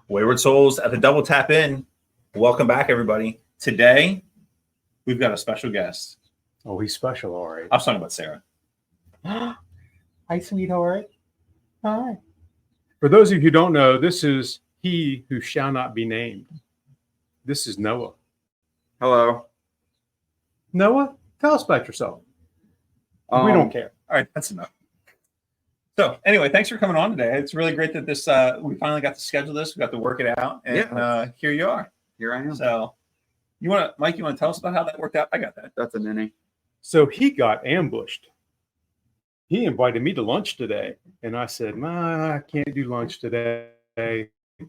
Wayward Soles at the Double Tap In. Welcome back, everybody. Today, we've got a special guest. Oh, he's special, all right. I was talking about Sarah. Hi, sweetheart. Hi. For those of you who don't know, this is he who shall not be named. This is Noah. Hello. Noah, tell us about yourself. We don't care. All right, that's enough. So anyway, thanks for coming on today. It's really great that this we finally got to schedule this. We got to work it out, and here you are. Here I am. So Mike, you want to tell us about how that worked out? I got that. That's a ninny. So he got ambushed. He invited me to lunch today, and I said, I can't do lunch today,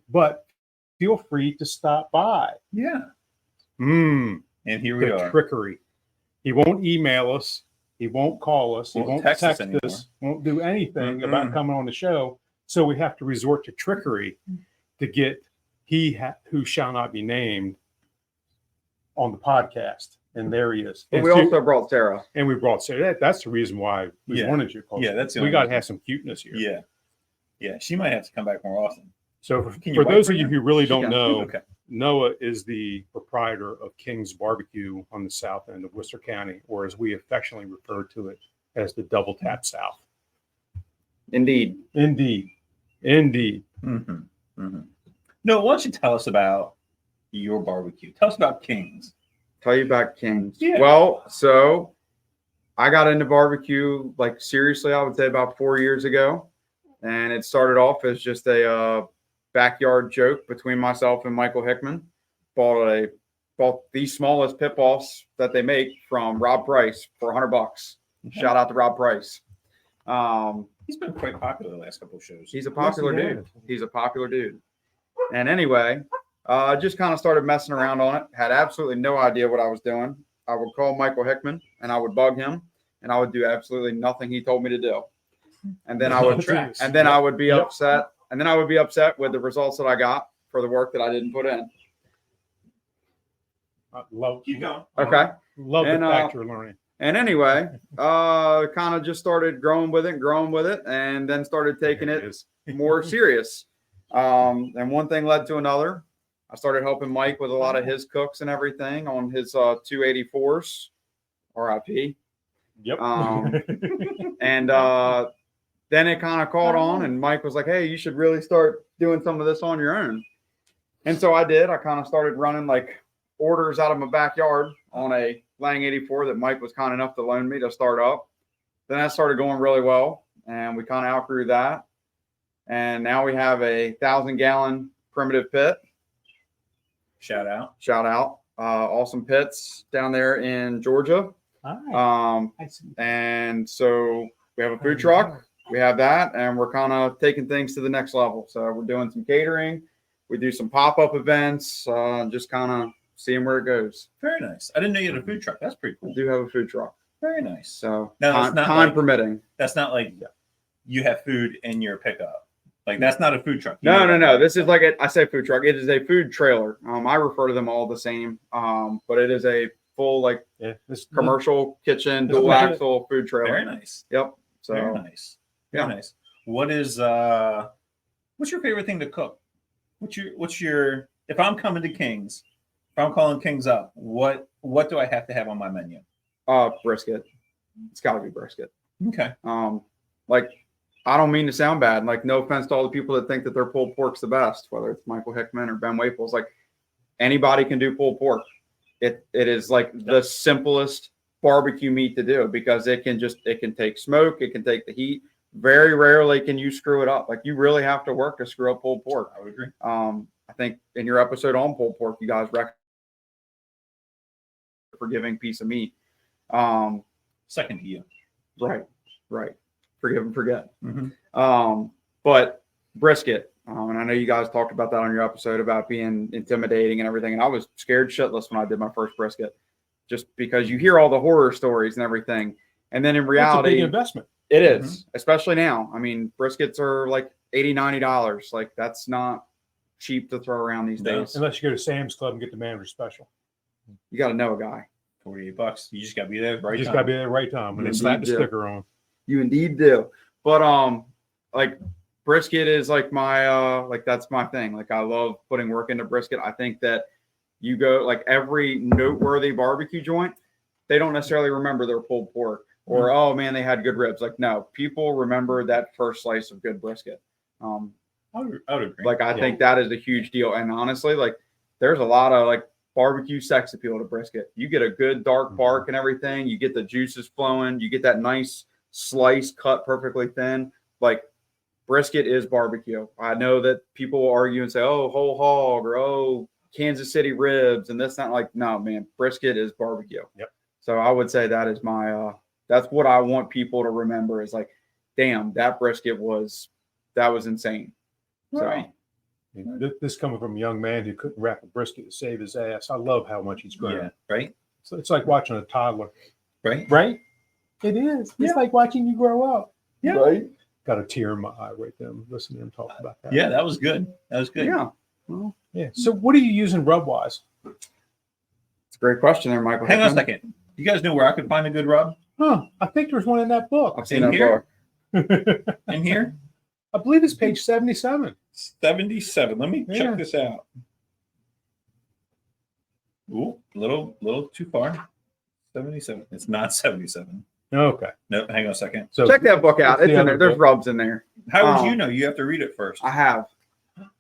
but feel free to stop by. Yeah. And here we are. Trickery. He won't email us. He won't call us. He won't text us. Won't do anything about coming on the show. So we have to resort to trickery to get who shall not be named on the podcast. And there he is. But we also brought Sarah. And we brought Sarah. That's the reason why we wanted you. Yeah, that's we got to have some cuteness here. Yeah. Yeah. She might have to come back more often. So for those of you who really don't know, Noah is the proprietor of King's Barbecue on the south end of Worcester County, or as we affectionately refer to it as the Double Tap South. Indeed. Mm-hmm. Mm-hmm. No, why don't you tell us about your barbecue? Tell us about King's. Tell you about King's. Yeah. Well, so I got into barbecue, like seriously, I would say about 4 years ago. And it started off as just a backyard joke between myself and Michael Hickman. Bought the smallest pit-offs that they make from Rob Price for $100. Okay. Shout out to Rob Price. He's been quite popular the last couple of shows. He's a popular dude. He's a popular dude. And anyway, just kind of started messing around on it. Had absolutely no idea what I was doing. I would call Michael Hickman and I would bug him and I would do absolutely nothing he told me to do. And then I would be upset. And then I would be upset with the results that I got for the work that I didn't put in. Keep going. Okay. Love the fact you're learning. And anyway, kind of just started growing with it, and then started taking it more serious. And one thing led to another. I started helping Mike with a lot of his cooks and everything on his 284s, RIP. Yep. And then it kind of caught on, and Mike was like, hey, you should really start doing some of this on your own. And so I did. I kind of started running like orders out of my backyard on a Lang 84 that Mike was kind enough to loan me to start up. Then that started going really well, and we kind of outgrew that. And now we have a 1,000-gallon primitive pit. Shout out. Awesome pits down there in Georgia. Hi. And so we have a food truck. We have that, and we're kind of taking things to the next level. So we're doing some catering. We do some pop-up events, just kind of seeing where it goes. Very nice. I didn't know you had a food truck. That's pretty cool. We do have a food truck. Very nice. So now, time permitting. That's not like you have food in your pickup. Like that's not a food truck. No. This is like I say food truck. It is a food trailer. I refer to them all the same. But it is a full commercial kitchen, dual axle food trailer. Very nice. Yep. So very nice. Very nice. What's your favorite thing to cook? What's your if I'm coming to King's, if I'm calling King's up, what do I have to have on my menu? Brisket. It's gotta be brisket. Okay. I don't mean to sound bad. Like, no offense to all the people that think that their pulled pork's the best, whether it's Michael Hickman or Ben Waples. Like, anybody can do pulled pork. It is like the simplest barbecue meat to do because it can take smoke, it can take the heat. Very rarely can you screw it up. Like, you really have to work to screw up pulled pork. I would agree. I think in your episode on pulled pork, you guys recommend a forgiving piece of meat. Second to you. Right. Forgive and forget. Mm-hmm. But brisket, and I know you guys talked about that on your episode about being intimidating and everything. And I was scared shitless when I did my first brisket, just because you hear all the horror stories and everything. And then in reality, it's a big investment. It is, especially now. I mean, briskets are like $80, $90. Like, that's not cheap to throw around these days. Unless you go to Sam's Club and get the manager special. You got to know a guy. $48. You just got to be there at the right time. You just got to be there at the right time when they slap the sticker on. You indeed do. But brisket is like my that's my thing. Like I love putting work into brisket. I think that you go like every noteworthy barbecue joint, they don't necessarily remember their pulled pork or oh man, they had good ribs. Like no, people remember that first slice of good brisket. I would agree. Like I think that is a huge deal. And honestly, like there's a lot of like barbecue sex appeal to brisket. You get a good dark bark and everything. You get the juices flowing. You get that nice slice cut perfectly thin. Like brisket is barbecue. I know that people will argue and say, oh, whole hog or oh, Kansas City ribs and this, not like, no, man, brisket is barbecue. Yep. So I would say that is my, that's what I want people to remember is like, damn, that brisket was insane. Right. So this coming from a young man who couldn't wrap a brisket to save his ass. I love how much he's grown. Yeah. Right. So it's like watching a toddler. Right. Right. It is. Yeah. It's like watching you grow up. Yeah. Right. Got a tear in my eye right there. Listening to him talk about that. Yeah, that was good. That was good. Yeah. Well, yeah. So what are you using rub wise? It's a great question there, Michael. Hang on a second. You guys know where I could find a good rub? Huh. I think there's one in that book. I've seen In that here? book. In here? I believe it's page 77. 77. Let me Yeah. check this out. Ooh, little too far. 77. It's not 77. Okay. No, hang on a second. So Check that book out. It's It's the in there. other There's book. rubs in there. How would you know? You have to read it first. I have.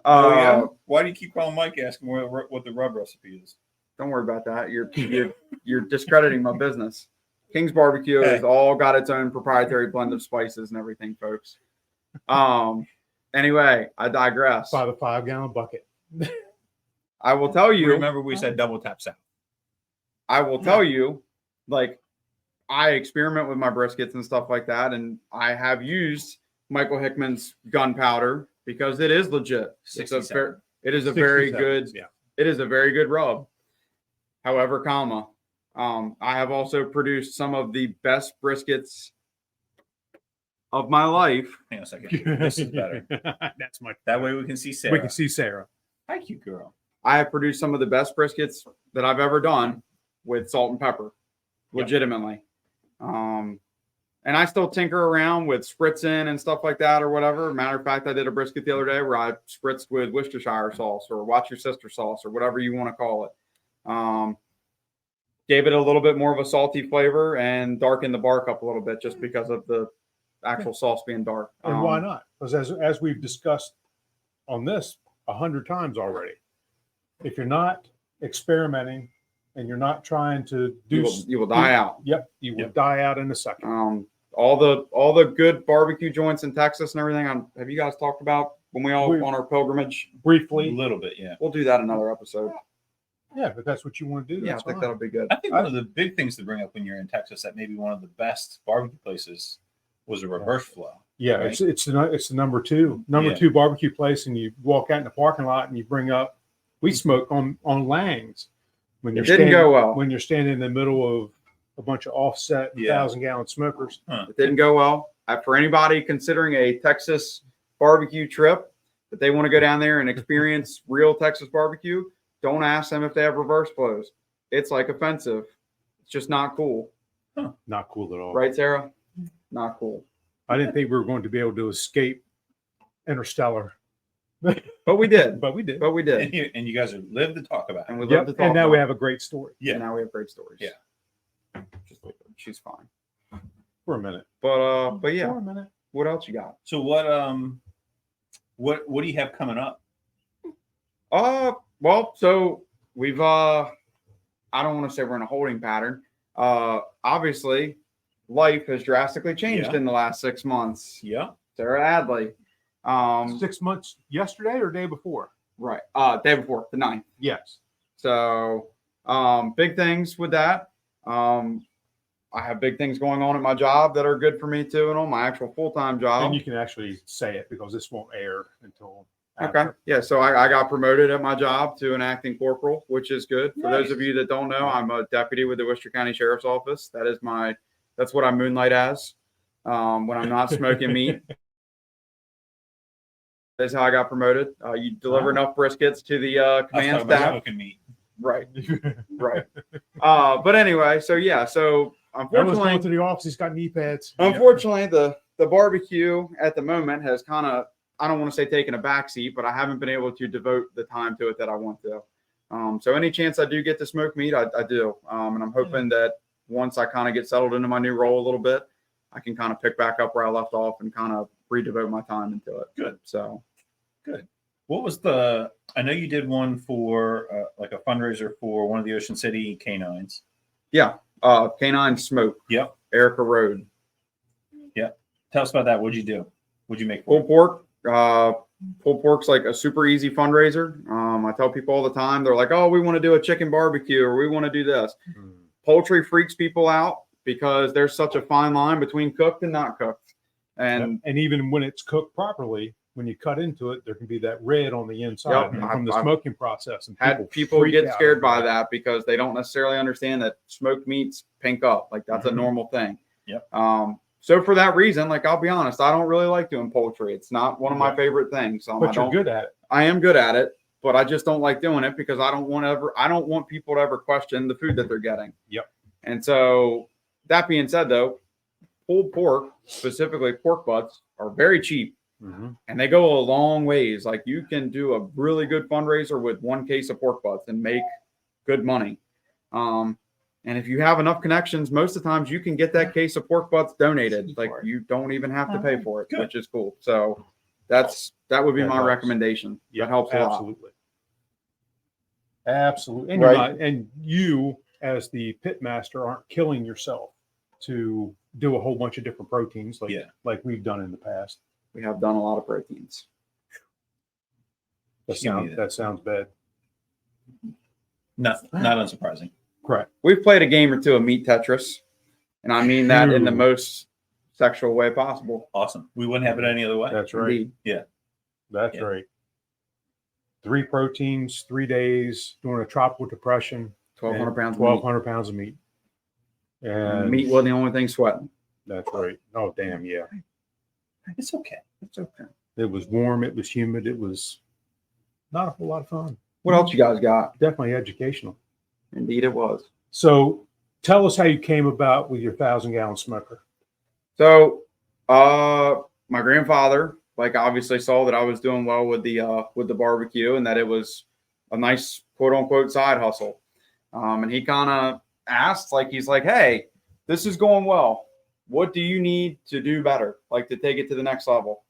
Oh, yeah? Why do you keep calling Mike asking what the rub recipe is? Don't worry about that. You're discrediting my business. King's Barbecue Hey. has all got its own proprietary blend of spices and everything, folks. Anyway, I digress. by the 5-gallon bucket. I will tell you. Remember we said double tap south. I will tell you, like, I experiment with my briskets and stuff like that, and I have used Michael Hickman's gunpowder because it is legit. It is a very 67, good. Yeah. It is a very good rub. However, I have also produced some of the best briskets of my life. Hang on a second. This is better. That's my. That way we can see Sarah. We can see Sarah. Hi, cute girl. I have produced some of the best briskets that I've ever done with salt and pepper, legitimately. And I still tinker around with spritzing and stuff like that or whatever. Matter of fact, I did a brisket the other day where I spritzed with Worcestershire sauce or Watch Your Sister sauce or whatever you want to call it. Gave it a little bit more of a salty flavor and darkened the bark up a little bit just because of the actual sauce being dark. And why not? Because as we've discussed on this 100 times already, if you're not experimenting and you're not trying to do, you will die out. Yep, you will die out in a second. All the good barbecue joints in Texas and everything. Have you guys talked about when we all on our pilgrimage? A Briefly, little bit, yeah. We'll do that another episode. yeah, but that's what you want to do. Yeah, I That's think fine. that'll be good. I think one of the big things to bring up when you're in Texas that maybe one of the best barbecue places was a reverse flow. Yeah, right? it's the number two barbecue place, and you walk out in the parking lot and you bring up. We smoke on Lang's when It didn't go well. when you're standing in the middle of a bunch of offset 1,000-gallon smokers. It didn't go well. For anybody considering a Texas barbecue trip that they want to go down there and experience real Texas barbecue, don't ask them if they have reverse flows. It's like offensive. It's just not cool. Not cool at all. Right, Sarah? Not cool. I didn't think we were going to be able to escape Interstellar, But we did. but we did. But we did. And you guys are live to talk about it. And we love Yep, to talk and now about we it. have a great story Yeah. And now we have great stories. Yeah. She's fine. for a minute. But yeah. For a minute. What else you got? So what do you have coming up? Well, so we've I don't want to say we're in a holding pattern. Obviously life has drastically changed in the last 6 months. Yeah. Sarah Adley. 6 months yesterday or day before? Right. Day before, the 9th. Yes. So big things with that. I have big things going on at my job that are good for me too, and on my actual full-time job. And you can actually say it because this won't air until Okay. after. Yeah. So I got promoted at my job to an acting corporal, which is good. For those of you that don't know, I'm a deputy with the Worcester County Sheriff's Office. That's what I moonlight as when I'm not smoking meat. That's how I got promoted. You deliver enough briskets to the command staff. Smoking meat. Right. Right. But anyway, so yeah. So Everyone's going unfortunately, to the office. He's got knee pads. the barbecue at the moment has kind of I don't want to say taking a back seat, but I haven't been able to devote the time to it that I want to. So any chance I do get to smoke meat, I do. And I'm hoping that once I kind of get settled into my new role a little bit, I can kind of pick back up where I left off and kind of redevote my time into it. Good. So good. What was I know you did one for like a fundraiser for one of the Ocean City canines. Yeah. Canine Smoke. Yep. Erica Road. Yep. Tell us about that. What'd you do? What'd you make? Pulled pork. Pulled pork's like a super easy fundraiser. I tell people all the time, they're like, oh, we want to do a chicken barbecue or we want to do this. Poultry freaks people out because there's such a fine line between cooked and not cooked. And even when it's cooked properly, when you cut into it, there can be that red on the inside from the smoking process. And had people get scared by that because they don't necessarily understand that smoked meats pink up. Like that's a normal thing. Yep. So for that reason, like I'll be honest, I don't really like doing poultry. It's not one of my favorite things. But you're good at it. I am good at it, but I just don't like doing it because I don't want people to ever question the food that they're getting. Yep. And so that being said, though, pulled pork, specifically pork butts, are very cheap. And they go a long ways. Like you can do a really good fundraiser with 1 case of pork butts and make good money. And if you have enough connections, most of the times you can get that case of pork butts donated. Like you don't even have to pay for it, which is cool. So that would be my recommendation. That helps a lot. Absolutely. And, and you as the pit master aren't killing yourself to do a whole bunch of different proteins like we've done in the past. We have done a lot of proteins. That sounds bad. Not unsurprising. Correct. We've played a game or two of Meat Tetris, and I mean that in the most sexual way possible. Awesome. We wouldn't have it any other way. That's right. Indeed. Yeah. That's right. 3 proteins, 3 days during a tropical depression. 1,200 pounds. 1,200 pounds of meat. And meat wasn't the only thing sweating. That's right. Oh, damn. Yeah. It's okay. It's okay. It was warm. It was humid. It was not a whole lot of fun. What else you guys got? Definitely educational. Indeed, it was. So tell us how you came about with your 1,000-gallon smoker. So my grandfather, like, obviously saw that I was doing well with the barbecue and that it was a nice quote unquote side hustle. And he kind of asked, like, he's like, hey, this is going well. What do you need to do better, like to take it to the next level?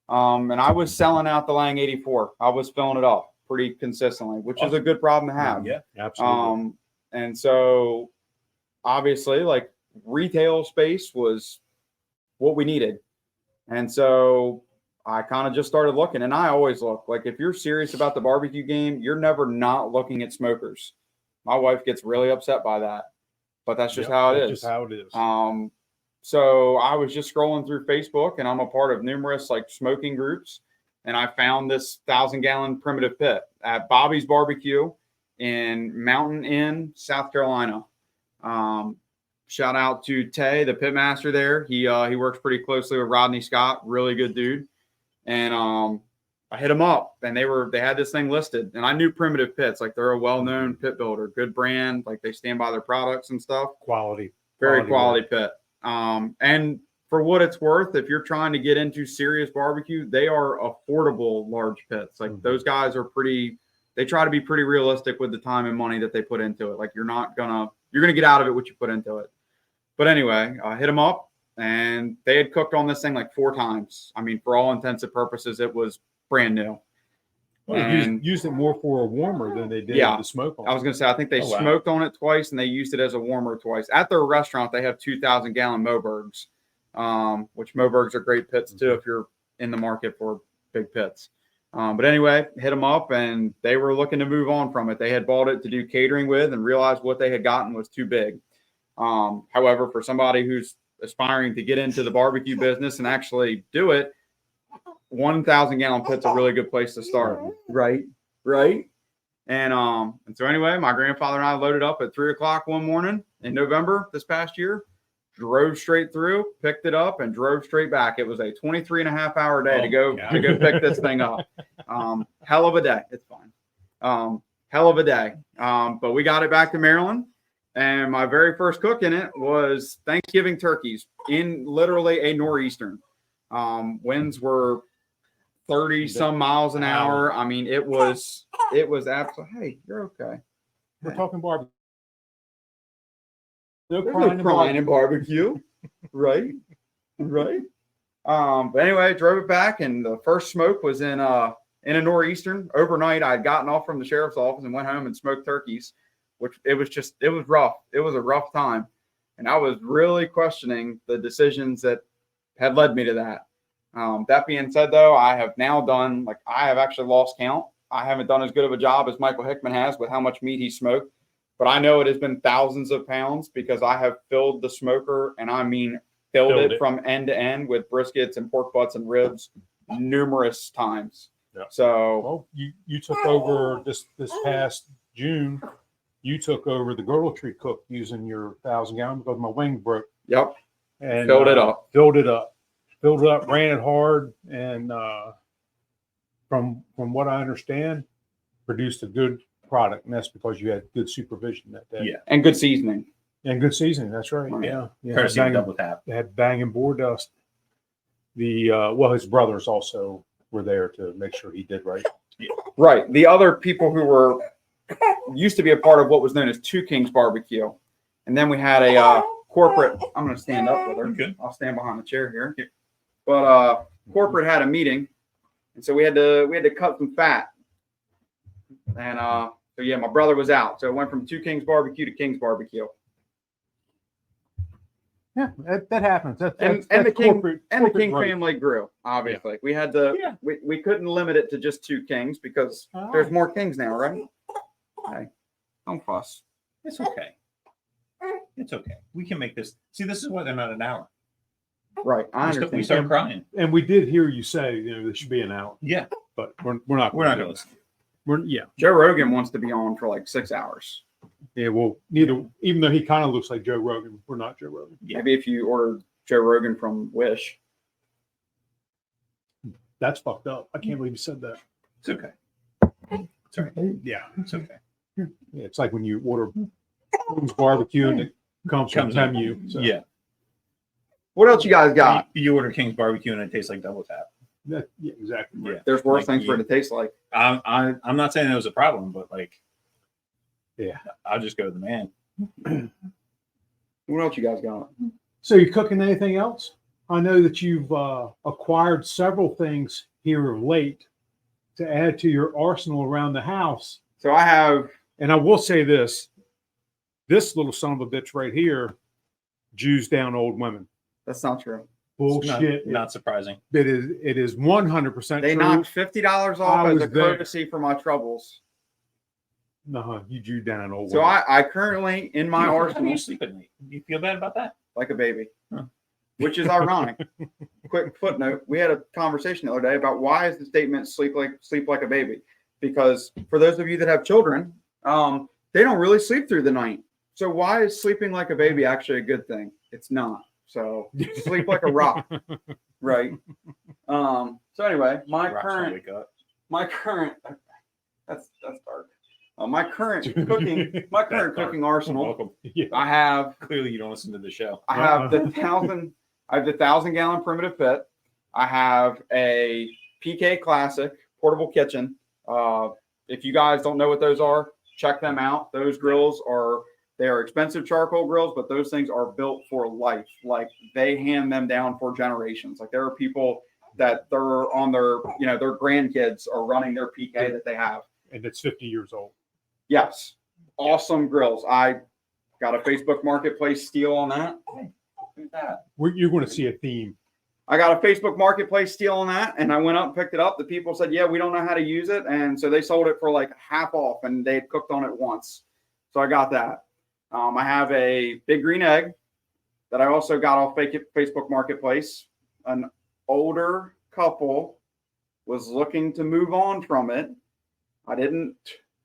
And I was selling out the Lang 84. I was filling it up pretty consistently, which is a good problem to have. Yeah, absolutely. And so obviously, like, retail space was what we needed. And so I kind of just started looking, and I always look. Like, if you're serious about the barbecue game, you're never not looking at smokers. My wife gets really upset by that, but that's just how it is. Just how it is. So I was just scrolling through Facebook, and I'm a part of numerous like smoking groups, and I found this 1,000-gallon primitive pit at Bobby's Barbecue in Mountain Inn, South Carolina. Shout out to Tay, the pit master there. He works pretty closely with Rodney Scott, really good dude. And I hit him up, and they had this thing listed, and I knew Primitive Pits, like they're a well-known pit builder, good brand, like they stand by their products and stuff. Quality, very quality pit. And for what it's worth, if you're trying to get into serious barbecue, they are affordable large pits. Like those guys are they try to be pretty realistic with the time and money that they put into it. Like you're gonna get out of it what you put into it. But anyway, I hit them up, and they had cooked on this thing like 4 times. I mean, for all intents and purposes, it was brand new. Well, they used it more for a warmer than they did the smoke on it. I was going to say, I think they smoked on it twice, and they used it as a warmer twice. At their restaurant, they have 2,000-gallon Mobergs, which Mobergs are great pits too if you're in the market for big pits. But anyway, hit them up, and they were looking to move on from it. They had bought it to do catering with and realized what they had gotten was too big. However, for somebody who's aspiring to get into the barbecue business and actually do it, 1,000-gallon pit's a really good place to start. Right. And so anyway, my grandfather and I loaded up at 3:00 one morning in November this past year, drove straight through, picked it up, and drove straight back. It was a 23.5-hour day to go pick this thing up. Hell of a day. It's fine. Hell of a day. But we got it back to Maryland. And my very first cook in it was Thanksgiving turkeys in literally a nor'eastern. Winds were 30 some miles an hour. I mean, it was absolutely, hey, you're okay. We're talking barbecue. No There's crying no crying in barbecue. Right. Right. But anyway, drove it back, and the first smoke was in a nor'eastern. Overnight, I had gotten off from the sheriff's office and went home and smoked turkeys, which it was rough. It was a rough time. And I was really questioning the decisions that had led me to that. That being said, though, I have now done, I have actually lost count. I haven't done as good of a job as Michael Hickman has with how much meat he smoked, but I know it has been thousands of pounds because I have filled the smoker, and I mean filled it from end to end with briskets and pork butts and ribs numerous times. Yeah. So, well, you took over this past June. You took over the girdle tree cook using your 1,000-gallon because my wing broke. Yep. And filled it up, ran it hard, and from what I understand, produced a good product, and that's because you had good supervision that day. Yeah, and good seasoning. And good seasoning. That's right. Right. Yeah. Courtesy of Double Tap. They had banging board dust. His brothers also were there to make sure he did right. Yeah. Right. The other people who used to be a part of what was known as Two Kings Barbecue, and then we had a corporate. I'm going to stand up with her. Okay. I'll stand behind the chair here. But corporate had a meeting, and so we had to cut some fat. And so yeah, my brother was out, so it went from Two Kings Barbecue to King's Barbecue. Yeah, that happens. That's the King right. family grew. Obviously, we had to. Yeah. We couldn't limit it to just Two Kings because there's more Kings now, right? Hey, don't fuss. It's okay. It's okay. We can make this. See, this is why they're not an hour. Right. I understand. We start crying. And we did hear you say, there should be an hour. Yeah. But we're not going to listen. Joe Rogan wants to be on for like 6 hours. Yeah, well, even though he kind of looks like Joe Rogan, we're not Joe Rogan. Yeah. Maybe if you order Joe Rogan from Wish. That's fucked up. I can't believe you said that. It's okay. It's all right. Yeah. It's okay. Yeah, it's like when you order barbecue and it comes from Temu. So. Yeah. What else you guys got? You order King's Barbecue and it tastes like Double Tap. Yeah, exactly. Yeah. There's worse things for it to taste like. I'm not saying it was a problem, but yeah, I'll just go to the man. What else you guys got? So you cooking anything else? I know that you've acquired several things here of late to add to your arsenal around the house. So I have, and I will say this little son of a bitch right here, Jews down old women. That's not true. Bullshit. Not surprising. It is 100% They true. knocked $50 off as a courtesy for my troubles. No, you drew down an old So woman. I currently, in my arsenal. You sleep at night. You feel bad about that? Like a baby. Huh. Which is ironic. Quick footnote. We had a conversation the other day about why is the statement sleep like a baby? Because for those of you that have children, they don't really sleep through the night. So why is sleeping like a baby actually a good thing? It's not. So sleep like a rock. Right. So anyway, my current that's dark. My current cooking arsenal. Yeah. I have Clearly you don't listen to the show. I have the 1,000-gallon primitive pit. I have a PK Classic portable kitchen. If you guys don't know what those are, check them out. Those grills they are expensive charcoal grills, but those things are built for life. Like they hand them down for generations. Like there are people that they're on their grandkids are running their PK that they have. And it's 50 years old. Yes. Awesome grills. I got a Facebook Marketplace steal on that. Hey, who's that? You're going to see a theme. I got a Facebook Marketplace steal on that, and I went up and picked it up. The people said, yeah, we don't know how to use it. And so they sold it for like half off, and they had cooked on it once. So I got that. I have a big green egg that I also got off Facebook Marketplace. An older couple was looking to move on from it. I didn't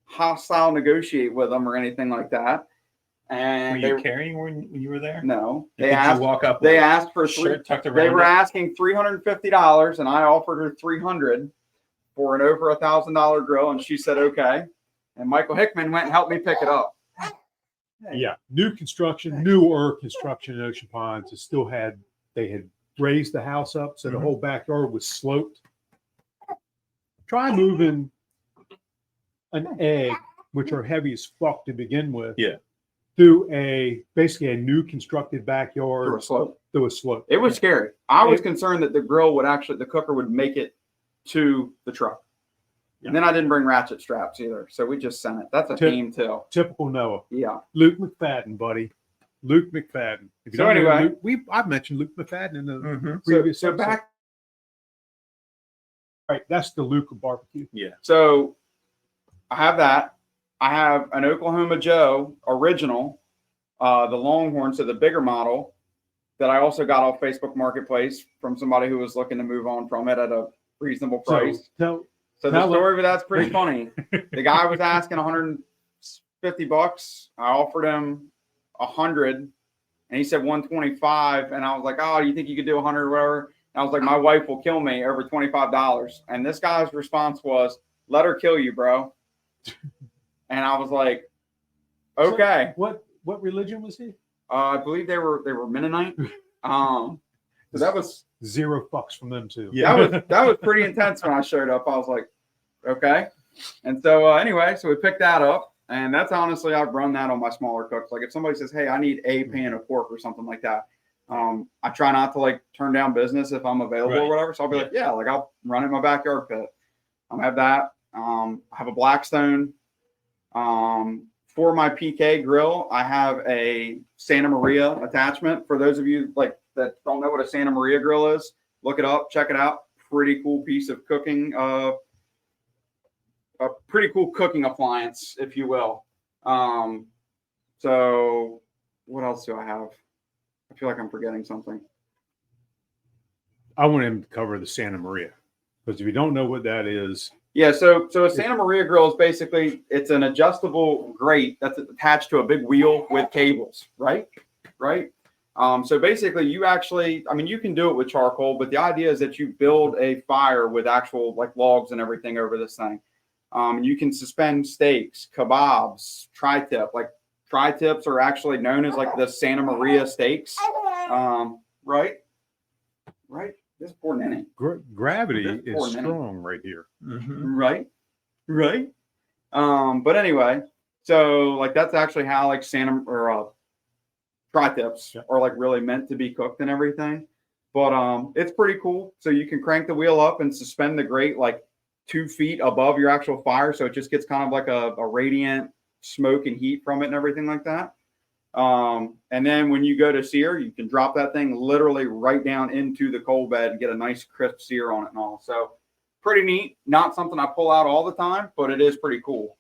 hostile negotiate with them or anything like that. And were you carrying when you were there? No. They asked. You walk up. They asked for they were asking $350, and I offered her $300 for an over $1,000 grill, and she said okay. And Michael Hickman went and helped me pick it up. Yeah, newer construction in Ocean Ponds. They had raised the house up, so the whole backyard was sloped. Try moving an egg, which are heavy as fuck to begin with. Yeah. Through basically a new constructed backyard. Through a slope. Through a slope. It was scary. I was concerned that the cooker would make it to the truck. Yeah. And then I didn't bring ratchet straps either. So we just sent it. That's a team too. Typical Noah. Yeah. Luke McFadden, buddy. Luke McFadden. If you So don't know anyway, Luke, I've mentioned Luke McFadden in the previous so episode. back. Right, that's the Luke of barbecue. Yeah. So I have that. I have an Oklahoma Joe original, the Longhorn, so the bigger model that I also got off Facebook Marketplace from somebody who was looking to move on from it at a reasonable price. So the story of that's pretty funny. The guy was asking $150. I offered him 100, and he said 125. And I was like, "Oh, you think you could do 100 or whatever?" And I was like, "My wife will kill me over $25." And this guy's response was, "Let her kill you, bro." And I was like, "Okay." So what religion was he? I believe they were Mennonite. So that was 0 fucks from them too. Yeah. that was pretty intense when I showed up. I was like, "Okay." And so anyway, so we picked that up, and that's honestly I've run that on my smaller cooks. Like if somebody says, "Hey, I need a pan of pork" or something like that, I try not to like turn down business if I'm available or whatever. So I'll be like, "Yeah, like I'll run it in my backyard pit." I have that. I have a Blackstone. For my PK grill, I have a Santa Maria attachment. For those of you like that don't know what a Santa Maria grill is, look it up, check it out. Pretty cool piece of cooking, a pretty cool cooking appliance, if you will. So what else do I have? I feel like I'm forgetting something. I want him to cover the Santa Maria, because if you don't know what that is. Yeah, so a Santa Maria grill is basically, it's an adjustable grate that's attached to a big wheel with cables, right? So basically you actually, I mean, you can do it with charcoal, but the idea is that you build a fire with actual like logs and everything over this thing. You can suspend steaks, kebabs, tri-tip. Like tri-tips are actually known as like the Santa Maria steaks. Right? This poor Nenny. Gravity is strong right here. Mm-hmm. Right. But anyway, so like that's actually how like tri-tips are like really meant to be cooked and everything. But it's pretty cool. So you can crank the wheel up and suspend the grate like 2 feet above your actual fire, so it just gets kind of like a radiant smoke and heat from it and everything like that. And then when you go to sear, you can drop that thing literally right down into the coal bed and get a nice crisp sear on it and all. So pretty neat. Not something I pull out all the time, but it is pretty cool.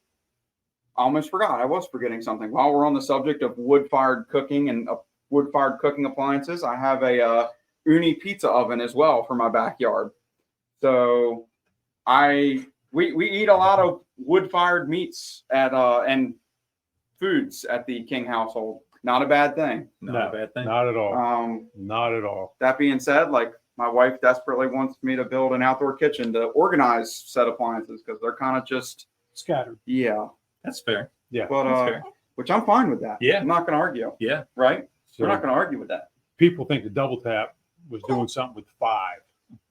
I almost forgot. I was forgetting something. While we're on the subject of wood-fired cooking and wood-fired cooking appliances, I have a uni pizza oven as well for my backyard. So we eat a lot of wood-fired meats and foods at the King household. Not a bad thing. Not a bad thing. Not at all. Not at all. That being said, like my wife desperately wants me to build an outdoor kitchen to organize said appliances because they're kind of just scattered. Yeah. That's fair. Yeah. But that's fair. Which I'm fine with that. Yeah. I'm not going to argue. Yeah. Right? So we're not going to argue with that. People think the double tap was doing something with 5.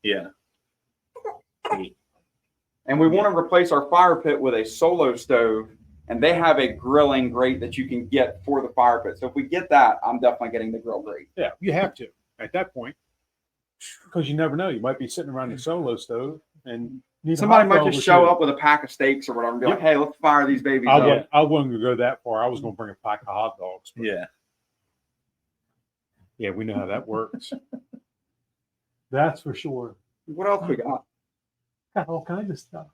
Yeah. 8. And we want to replace our fire pit with a solo stove. And they have a grilling grate that you can get for the fire pit. So if we get that, I'm definitely getting the grill grate. Yeah, you have to at that point, because you never know. You might be sitting around your solo stove and somebody might just show up with a pack of steaks or whatever and be like, "Hey, let's fire these babies up." I wasn't going to go that far. I was going to bring a pack of hot dogs. Yeah. Yeah, we know how that works. That's for sure. What else we got? Got all kinds of stuff.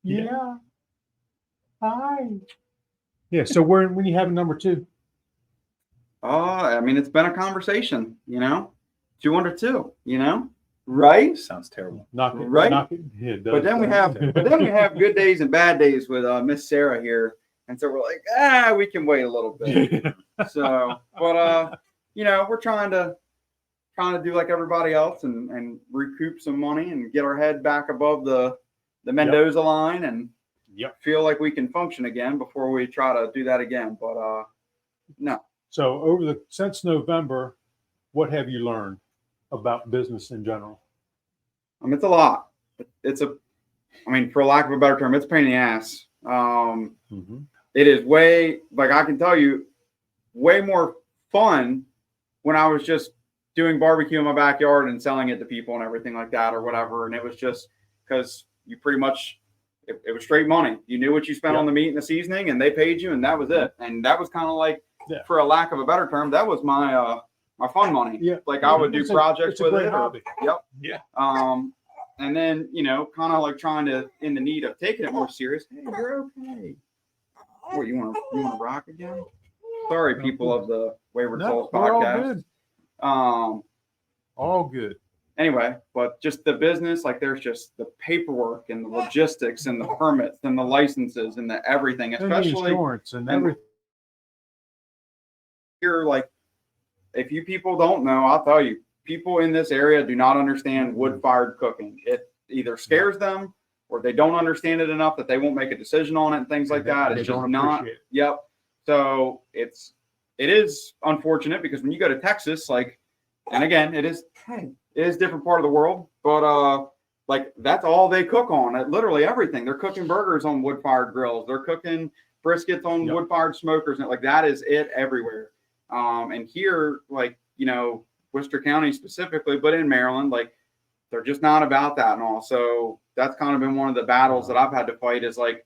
Yeah. Hi. Yeah. So when you have number 2? I mean, it's been a conversation, 2 under 2, right? Sounds terrible. Right? Yeah, but then we have good days and bad days with Miss Sarah here. And so we're like, we can wait a little bit. So, but we're trying to do like everybody else and recoup some money and get our head back above the Mendoza line and feel like we can function again before we try to do that again. But no. So since November, what have you learned about business in general? It's a lot. It's I mean, for lack of a better term, it's a pain in the ass. Mm-hmm. It is way, like I can tell you, way more fun when I was just doing barbecue in my backyard and selling it to people and everything like that or whatever. And it was just because you pretty much, it was straight money. You knew what you spent on the meat and the seasoning, and they paid you, and that was it. And that was kind of like, for a lack of a better term, that was my my fun money. Yeah. Like I would do projects with it. Hobby. Yep. Yeah. And then, you know, kind of like trying to, in the need of taking it more serious. Hey, you're okay. What, you want to rock again? Sorry, people of the Wayward Soles podcast. All good. Anyway, but just the business, like there's just the paperwork and the logistics and the permits and the licenses and the everything, especially and the insurance and everything. You're like, if you people don't know, I'll tell you, people in this area do not understand wood-fired cooking. It either scares them or they don't understand it enough that they won't make a decision on it and things like that. It's just not. Yep. So it is unfortunate because when you go to Texas, like, and again, it is a different part of the world, but like that's all they cook on. Literally everything. They're cooking burgers on wood-fired grills. They're cooking briskets on wood-fired smokers, and like that is it everywhere. And here, like, you know, Worcester County specifically, but in Maryland, like they're just not about that and all. So that's kind of been one of the battles that I've had to fight is like,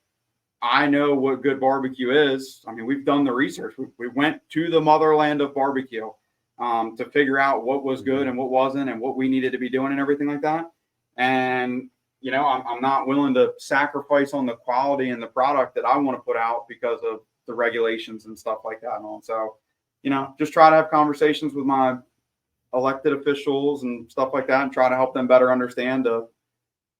I know what good barbecue is. I mean, we've done the research. We went to the motherland of barbecue to figure out what was good and what wasn't and what we needed to be doing and everything like that. And, you know, I'm not willing to sacrifice on the quality and the product that I want to put out because of the regulations and stuff like that and all. So, you know, just try to have conversations with my elected officials and stuff like that and try to help them better understand to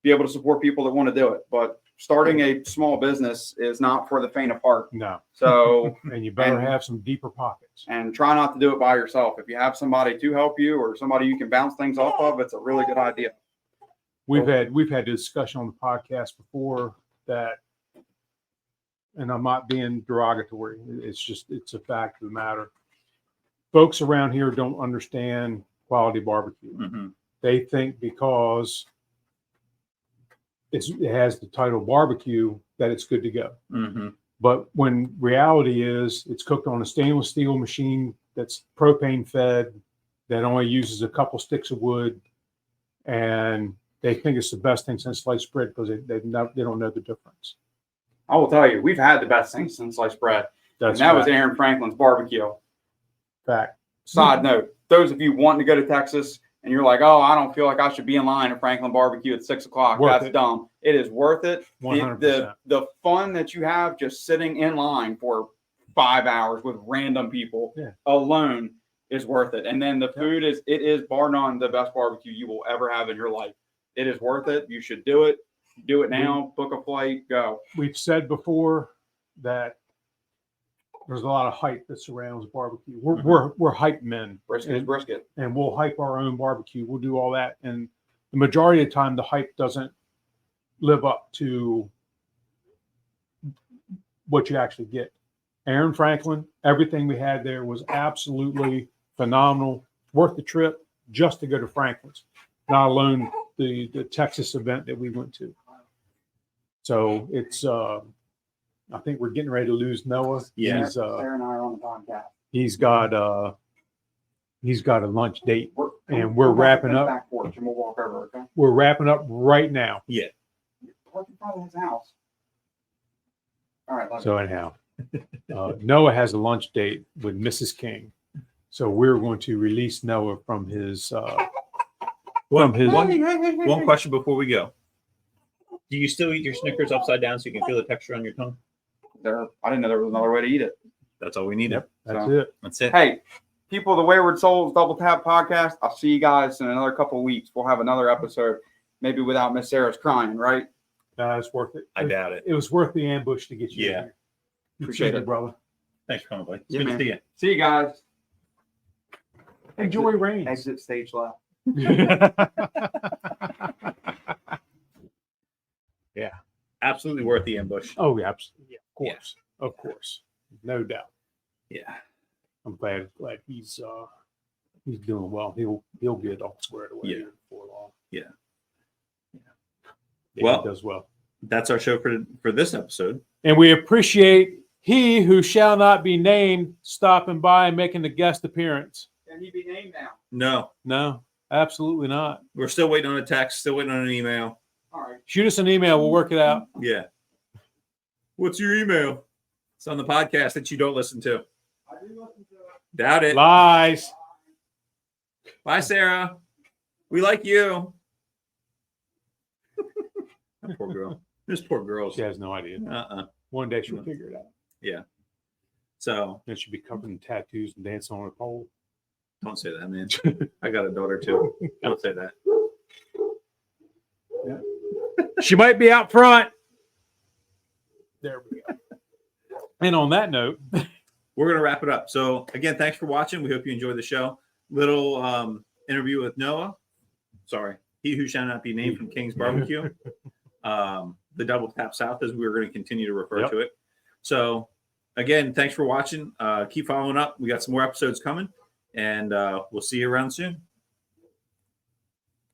be able to support people that want to do it. But starting a small business is not for the faint of heart. No. So, and you better have some deeper pockets and try not to do it by yourself. If you have somebody to help you or somebody you can bounce things off of, it's a really good idea. We've had a discussion on the podcast before that, and I'm not being derogatory. It's a fact of the matter. Folks around here don't understand quality barbecue. Mm-hmm. They think because it has the title barbecue that it's good to go. Mm-hmm. But when reality is it's cooked on a stainless steel machine that's propane fed, that only uses a couple sticks of wood, and they think it's the best thing since sliced bread because they don't know the difference. I will tell you, we've had the best thing since sliced bread. And that was Aaron Franklin's barbecue. Fact. Side note, those of you wanting to go to Texas and you're like, oh, I don't feel like I should be in line at Franklin Barbecue at 6 o'clock. That's dumb. It is worth it. 100%. The fun that you have just sitting in line for 5 hours with random people alone is worth it. And then the food it is bar none the best barbecue you will ever have in your life. It is worth it. You should do it. Do it now. Book a flight. Go. We've said before that there's a lot of hype that surrounds barbecue. We're hype men. Brisket is brisket. And we'll hype our own barbecue. We'll do all that. And the majority of the time, the hype doesn't live up to what you actually get. Aaron Franklin, everything we had there was absolutely phenomenal. Worth the trip just to go to Franklin's, not alone the Texas event that we went to. So it's I think we're getting ready to lose Noah. Yeah. Sarah and I are on the podcast. He's got a lunch date, and we're wrapping up. Back porch and we'll walk over. Okay. We're wrapping up right now. Yeah. Park in front of his house. All right. So anyhow, Noah has a lunch date with Mrs. King, so we're going to release Noah from his. One question before we go: do you still eat your Snickers upside down so you can feel the texture on your tongue? I didn't know there was another way to eat it. That's all we needed. Yep, that's it. Hey, people of the Wayward Soles Double Tap podcast, I'll see you guys in another couple of weeks. We'll have another episode, maybe without Miss Sarah's crying, right? It's worth it. I doubt it. It was worth the ambush to get you in here. Appreciate it, brother. Thanks for coming, buddy. Yeah, Good to see you. See you guys. Enjoy rain. Exit stage left. Yeah. Absolutely worth the ambush. Oh, yeah, absolutely. Yeah, of course. No doubt. Yeah. I'm glad he's doing well. He'll get all squared away Yeah. before long. Yeah. Yeah, Well, he does well. that's our show for this episode. And we appreciate he who shall not be named stopping by and making the guest appearance. Can he be named now? No, absolutely not. We're still waiting on a text, still waiting on an email. All right. Shoot us an email. We'll work it out. Yeah. What's your email? It's on the podcast that you don't listen to. I do listen to it. Doubt it. Lies. Bye, Sarah. We like you. That poor girl. This poor girl. She has no idea. One day she'll figure it out. Yeah. So Then she'll be covered in tattoos and dancing on a pole. don't say that, man. I got a daughter too. Don't say that. Yeah. She might be out front. There we go. And on that note, we're going to wrap it up. So again, thanks for watching. We hope you enjoyed the show. Little interview with Noah. Sorry. He who shall not be named from King's Barbecue. The Double Tap South, as we're going to continue to refer to it. So again, thanks for watching. Keep following up. We got some more episodes coming, and we'll see you around soon.